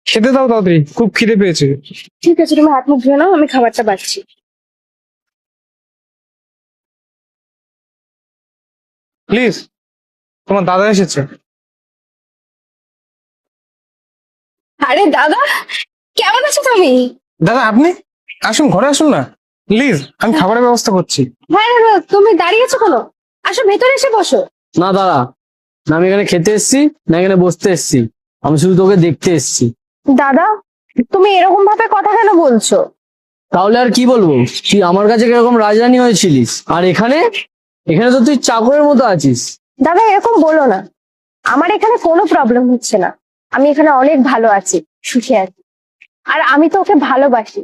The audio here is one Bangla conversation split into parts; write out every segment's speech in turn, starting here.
খেতে দাও তাড়াতাড়ি, খুব খিদে পেয়েছে। ঠিক আছে, তুমি হাত মুখ ধুয়ে নাও, আমি খাবারটা বাড়ছি। প্লিজ, তোমার দাদা এসেছে। আরে দাদা, কেমন আছো তুমি? দাদা আপনি আসুন, ঘরে আসুন না প্লিজ, আমি খাবারের ব্যবস্থা করছি। হ্যাঁ দাদা, তুমি দাঁড়িয়েছো কেন? আসো, ভেতরে এসে বসো। না দাদা, না আমি এখানে খেতে এসেছি, না এখানে বসতে এসেছি। আমি শুধু তোকে দেখতে এসেছি। দাদা, তুমি এরকম ভাবে কথা কেন বলছো? তাহলে আর কি বলবো? তুই আমার কাছে কিরকম রাজরানী হয়েছিলিস, আর এখানে এখানে তো তুই চাকরের মতো আছিস। দাদা এরকম বলো না, আমার এখানে কোনো প্রবলেম হচ্ছে না। আমি এখানে অনেক ভালো আছি, সুখে আছি। আর আমি তো ওকে ভালোবাসি,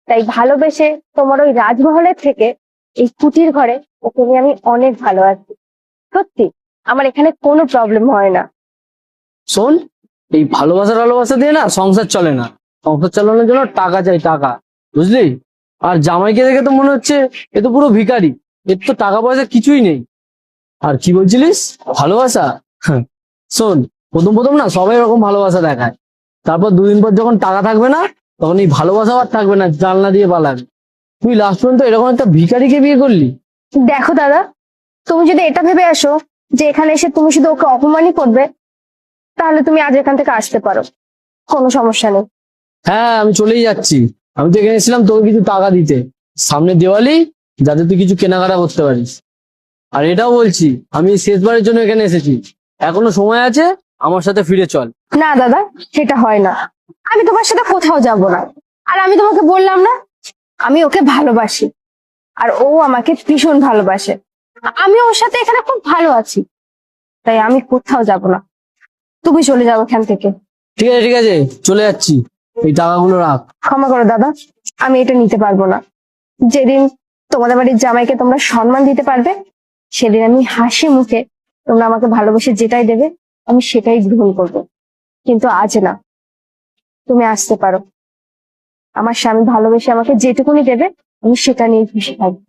তাই ভালোবেসে তোমার ওই রাজমহলের থেকে এই কুটির ঘরে ওকে নিয়ে আমি অনেক ভালো আছি। সত্যি, আমার এখানে কোনো প্রবলেম হয় না। শোন, এই ভালোবাসা ভালোবাসা দিয়ে না সংসার চলে না। সংসার চালানোর জন্য টাকা চাই, টাকা, বুঝলি? আর জামাইকে দেখে তো মনে হচ্ছে এ তো পুরো ভিখারি, এর তো টাকা পয়সা কিছুই নেই। আর কি বলছিলিস ভালোবাসা? হ্যাঁ, শোন, প্রথম প্রথম না সবাই এরকম ভালোবাসা দেখায়, তারপর দুদিন পর যখন টাকা থাকবে না, তখন এই ভালোবাসা আর থাকবে না, জানলা দিয়ে পালাবে। তুই লাস্ট পর্যন্ত এরকম একটা ভিখারিকে বিয়ে করলি। দেখো দাদা, তুমি যদি এটা ভেবে আসো যে এখানে এসে তুমি শুধু ওকে অপমানই করবে, তাহলে তুমি আজ এখান থেকে আসতে পারো, কোনো সমস্যা নেই। হ্যাঁ, আমি চলেই যাচ্ছি। আমি তো এখানে এসেছিলাম তোকে কিছু টাকা দিতে, সামনে দেওয়ালি, যাতে তুই কিছু কেনাকাটা করতে পারিস। আর এটাও বলছি, আমি এই শেষবারের জন্য এখানে এসেছি, এখনো সময় আছে, আমার সাথে ফিরে চল। না দাদা, সেটা হয় না। আমি তোমার সাথে কোথাও যাব না। আর আমি তোমাকে বললাম না, আমি ওকে ভালোবাসি, আর ও আমাকে ভীষণ ভালোবাসে। আমি ওর সাথে এখানে খুব ভালো আছি, তাই আমি কোথাও যাব না। তুমি চলে যাও এখান থেকে। ঠিক আছে ঠিক আছে, চলে যাচ্ছি। এই টাকাগুলো রাখ। ক্ষমা করো দাদা, আমি এটা নিতে পারবো না। যেদিন তোমাদের বাড়ির জামাইকে তোমরা সম্মান দিতে পারবে, সেদিন আমি হাসি মুখে তোমরা আমাকে ভালোবেসে যেটাই দেবে আমি সেটাই গ্রহণ করব। কিন্তু আজ না। তুমি আসতে পারো। আমার স্বামী ভালোবেসে আমাকে যেটুকুনি দেবে আমি সেটা নিয়ে খুশি থাকবো।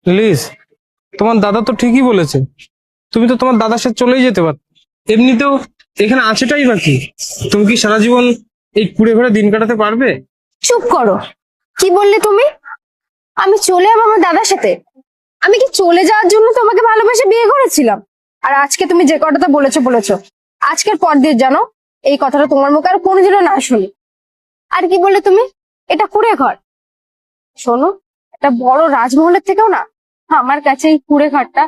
প্লিজ, তোমার দাদা তো ঠিকই বলেছে, তুমি তো তোমার দাদার সাথে চলেই যেতে পারো। এমনিতেও এখানে আছেটাই বাকি। তুমি কি সারা জীবন এই কুড়ে ঘরে দিন কাটাতে পারবে? চুপ করো। কি বললে তুমি? আমি চলে যাবো আমার দাদার সাথে? আমি কি চলে যাওয়ার জন্য তোমাকে ভালোবেসে বিয়ে করেছিলাম? আর আজকে তুমি যে কথাটা বলেছো, আজকের পর দিয়ে জানো এই কথাটা তোমার মুখে আর কোনোদিনও না শুনি। আর কি বললে তুমি? এটা কুড়ে ঘর? শোনো, একটা বড় রাজমহলের থেকেও না আমার কাছে এই কুড়ে ঘরটা